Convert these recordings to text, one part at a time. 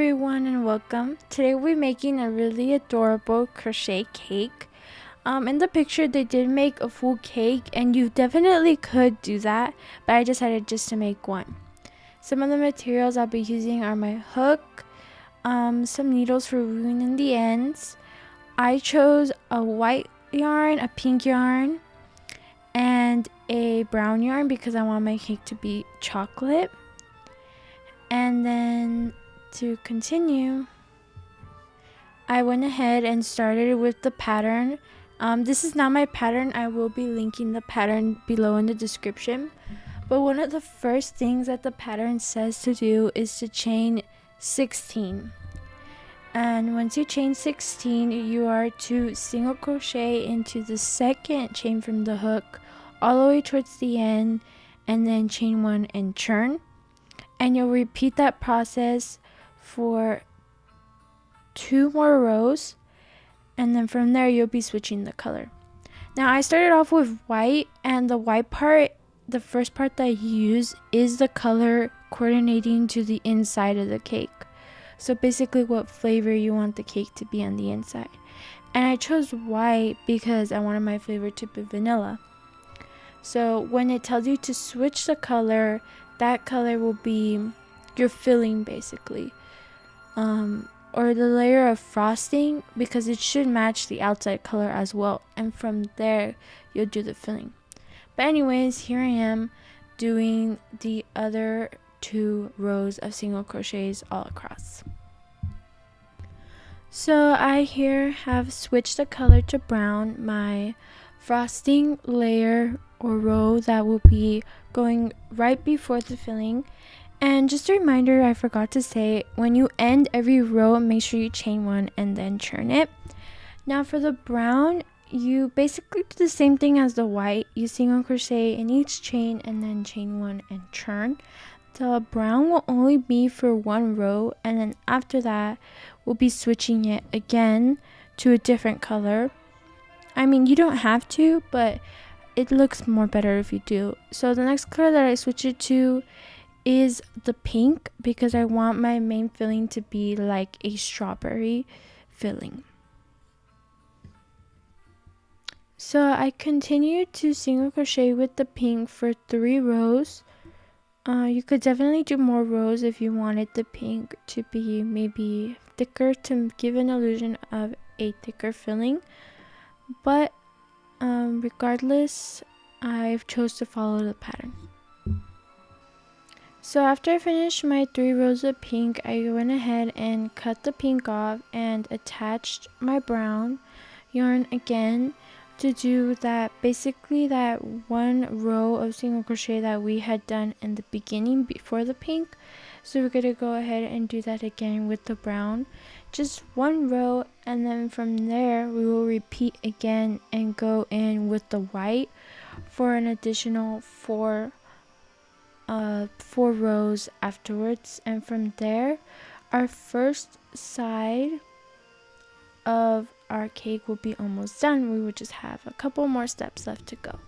everyone and welcome. Today we're making a really adorable crochet cake. In the picture they did make a full cake and you definitely could do that, but I decided just to make one. Some of the materials I'll be using are my hook, some needles for gluing in the ends. I chose a white yarn, a pink yarn, and a brown yarn because I want my cake to be chocolate. And then to continue, I went ahead and started with the pattern. This is not my pattern. I will be linking the pattern below in the description. But one of the first things that the pattern says to do is to chain 16. And once you chain 16, you are to single crochet into the second chain from the hook all the way towards the end, and then chain 1 and turn. And you'll repeat that process for 2 more rows, and then from there you'll be switching the color. Now I started off with white, and the white part, the first part that I use is the color coordinating to the inside of the cake. So basically what flavor you want the cake to be on the inside. And I chose white because I wanted my flavor to be vanilla. So when it tells you to switch the color, that color will be your filling basically, or the layer of frosting, because it should match the outside color as well, and from there you'll do the filling. But anyways, here I am doing the other 2 rows of single crochets all across. So I here have switched the color to brown. My frosting layer or row that will be going right before the filling. And just a reminder, I forgot to say, when you end every row, make sure you chain 1 and then turn it. Now for the brown, you basically do the same thing as the white. You single crochet in each chain and then chain 1 and turn. The brown will only be for 1 row, and then after that we'll be switching it again to a different color. I mean, you don't have to, but it looks more better if you do. So the next color that I switch it to is the pink, because I want my main filling to be like a strawberry filling. So I continue to single crochet with the pink for 3 rows. You could definitely do more rows if you wanted the pink to be maybe thicker to give an illusion of a thicker filling. But regardless, I've chose to follow the pattern. So after I finished my 3 rows of pink, I went ahead and cut the pink off and attached my brown yarn again to do that, basically that 1 row of single crochet that we had done in the beginning before the pink. So we're going to go ahead and do that again with the brown, just 1 row, and then from there we will repeat again and go in with the white for an additional 4 rows afterwards. And from there, our first side of our cake will be almost done. We will just have a couple more steps left to go.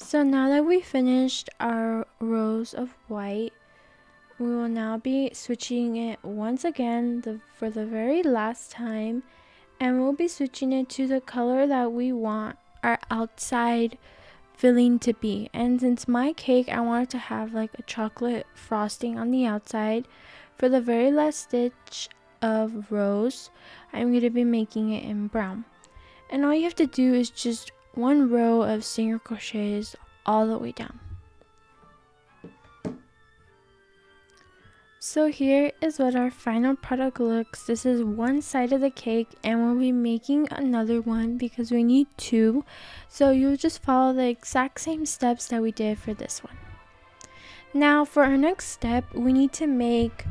So now that we finished our rows of white, we will now be switching it once again for the very last time, and we'll be switching it to the color that we want our outside filling to be. And since my cake, I wanted to have like a chocolate frosting on the outside, for the very last stitch of rows, I'm going to be making it in brown. And all you have to do is just one row of single crochets all the way down. So here is what our final product looks. This is one side of the cake, and we'll be making another one because we need two. So you'll just follow the exact same steps that we did for this one. Now for our next step, we need to make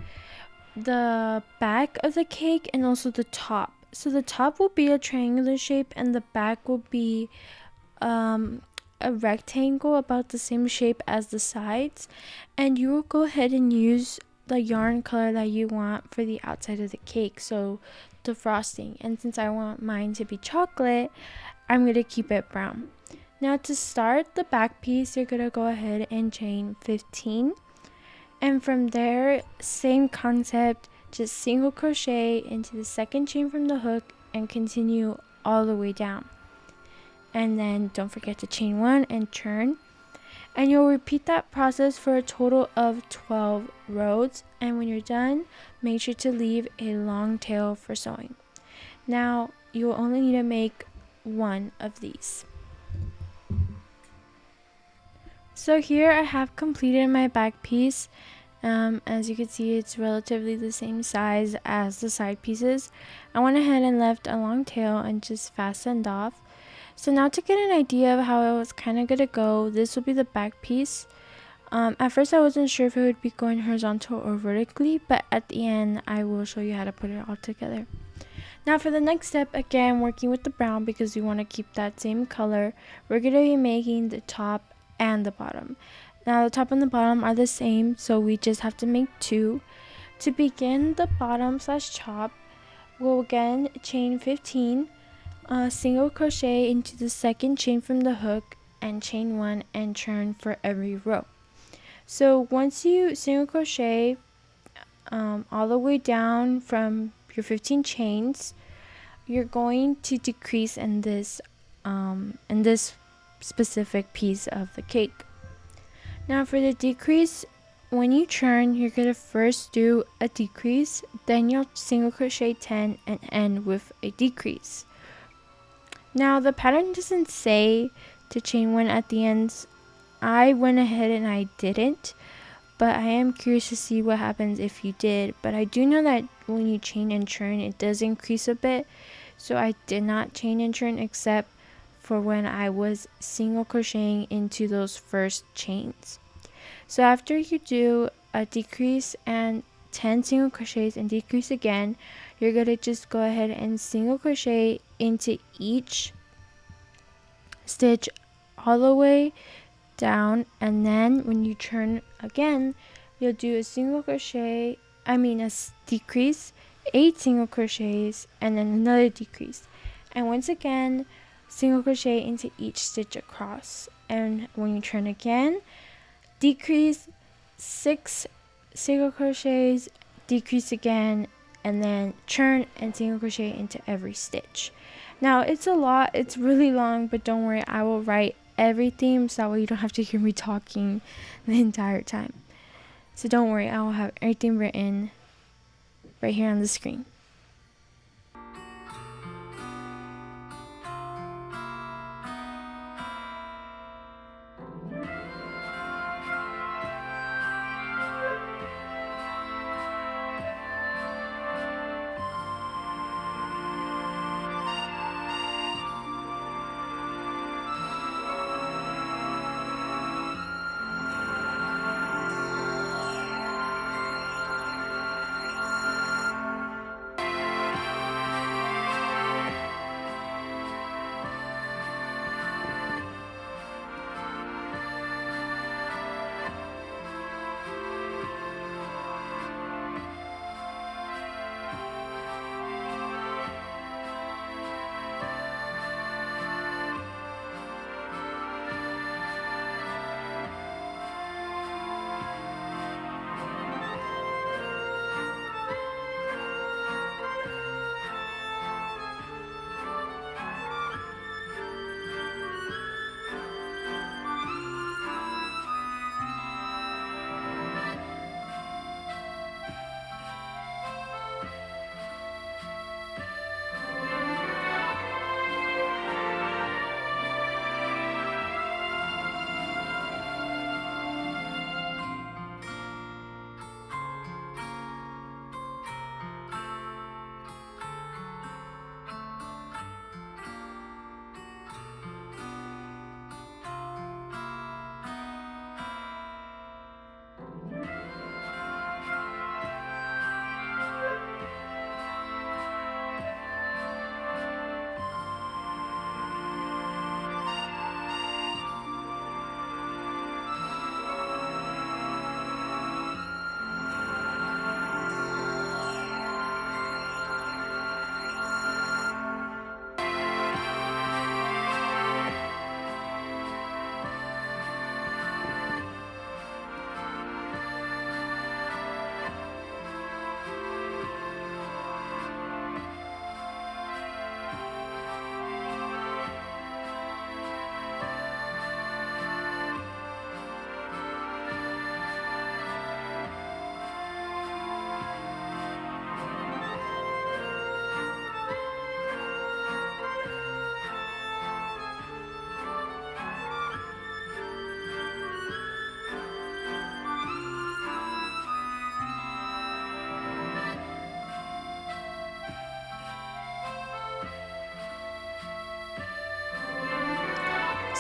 the back of the cake and also the top. So the top will be a triangular shape and the back will be a rectangle about the same shape as the sides, and you will go ahead and use the yarn color that you want for the outside of the cake, so the frosting. And since I want mine to be chocolate, I'm going to keep it brown. Now to start the back piece, you're going to go ahead and chain 15, and from there, same concept, just single crochet into the second chain from the hook and continue all the way down. And then don't forget to chain 1 and turn. And you'll repeat that process for a total of 12 rows. And when you're done, make sure to leave a long tail for sewing. Now, you will only need to make one of these. So here I have completed my back piece. As you can see, it's relatively the same size as the side pieces. I went ahead and left a long tail and just fastened off. So now to get an idea of how it was kind of going to go, this will be the back piece. At first I wasn't sure if it would be going horizontal or vertically, but at the end I will show you how to put it all together. Now for the next step, again working with the brown because we want to keep that same color, we're going to be making the top and the bottom. Now the top and the bottom are the same, so we just have to make two. To begin the bottom slash top, we'll again chain 15, single crochet into the second chain from the hook and chain 1 and turn for every row. So once you single crochet all the way down from your 15 chains, you're going to decrease in this specific piece of the cake. Now for the decrease, when you turn, you're going to first do a decrease, then you'll single crochet 10 and end with a decrease. Now the pattern doesn't say to chain 1 at the ends. I went ahead and I didn't, but I am curious to see what happens if you did. But I do know that when you chain and turn, it does increase a bit, so I did not chain and turn except for when I was single crocheting into those first chains. So after you do a decrease and 10 single crochets and decrease again, you're going to just go ahead and single crochet into each stitch all the way down, and then when you turn again, you'll do a decrease, 8 single crochets, and then another decrease, and once again single crochet into each stitch across. And when you turn again, decrease, 6 single crochets, decrease again, and then turn and single crochet into every stitch. Now it's a lot, it's really long, but don't worry, I will write everything so that way you don't have to hear me talking the entire time. So don't worry, I will have everything written right here on the screen.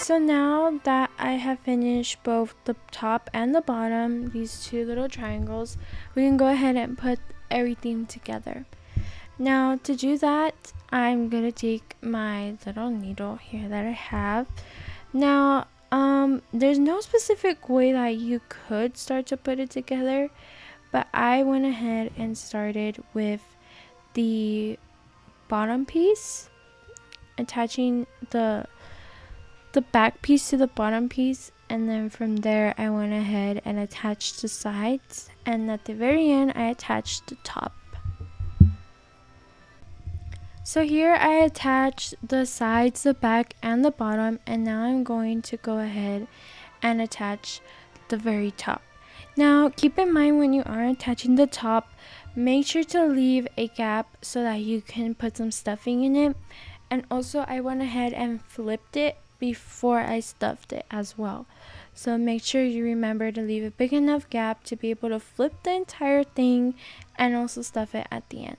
So now that I have finished both the top and the bottom, these two little triangles, we can go ahead and put everything together. Now to do that, I'm gonna take my little needle here that I have. Now there's no specific way that you could start to put it together, but I went ahead and started with the bottom piece, attaching the back piece to the bottom piece, and then from there I went ahead and attached the sides, and at the very end I attached the top. So here I attached the sides, the back, and the bottom, and now I'm going to go ahead and attach the very top. Now keep in mind, when you are attaching the top, make sure to leave a gap so that you can put some stuffing in it. And also I went ahead and flipped it before I stuffed it as well. So make sure you remember to leave a big enough gap to be able to flip the entire thing and also stuff it at the end.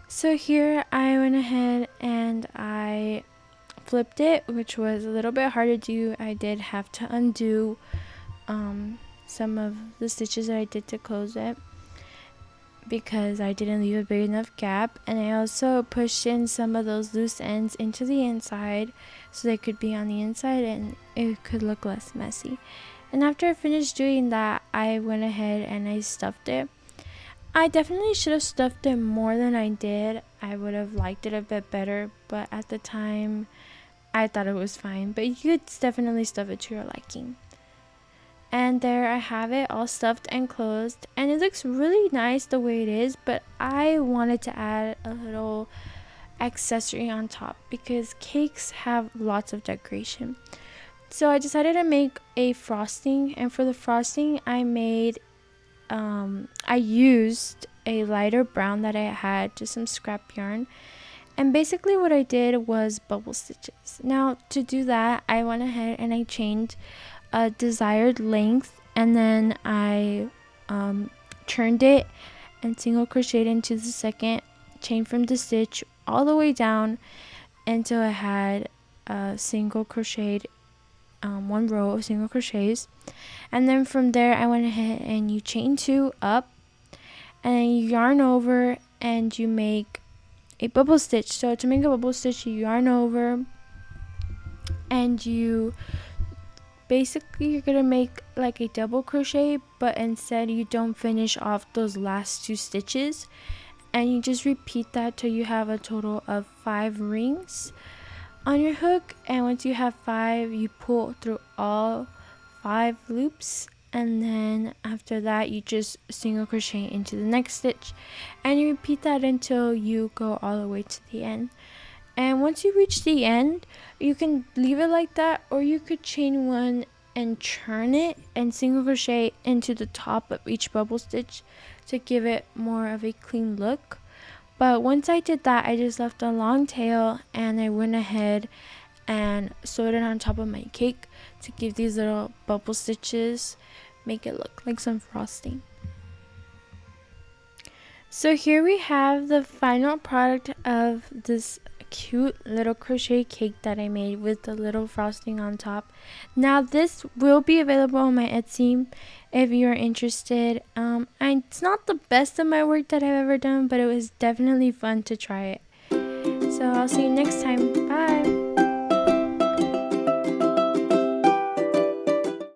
So here I went ahead and I flipped it, which was a little bit hard to do. I did have to undo some of the stitches that I did to close it because I didn't leave a big enough gap, and I also pushed in some of those loose ends into the inside so they could be on the inside and it could look less messy. And after I finished doing that, I went ahead and I stuffed it. I definitely should have stuffed it more than I did. I would have liked it a bit better, but at the time I thought it was fine, but you could definitely stuff it to your liking. And there I have it all stuffed and closed, and it looks really nice the way it is, but I wanted to add a little accessory on top because cakes have lots of decoration. So I decided to make a frosting, and for the frosting I used a lighter brown that I had, just some scrap yarn, and basically what I did was bubble stitches. Now to do that, I went ahead and I chained a desired length, and then I turned it and single crocheted into the second chain from the stitch all the way down until I had single crocheted one row of single crochets. And then from there I went ahead and you chain 2 up, and then you yarn over and you make a bubble stitch. So to make a bubble stitch, you yarn over and you're gonna make like a double crochet, but instead you don't finish off those last 2 stitches, and you just repeat that till you have a total of 5 rings on your hook. And once you have 5, you pull through all 5 loops, and then after that you just single crochet into the next stitch, and you repeat that until you go all the way to the end. And once you reach the end, you can leave it like that, or you could chain 1 and turn it and single crochet into the top of each bubble stitch to give it more of a clean look. But once I did that, I just left a long tail, and I went ahead and sewed it on top of my cake to give these little bubble stitches, make it look like some frosting. So here we have the final product of this cute little crochet cake that I made with the little frosting on top. Now this will be available on my Etsy if you're interested. It's not the best of my work that I've ever done, but it was definitely fun to try it. So I'll see you next time. Bye.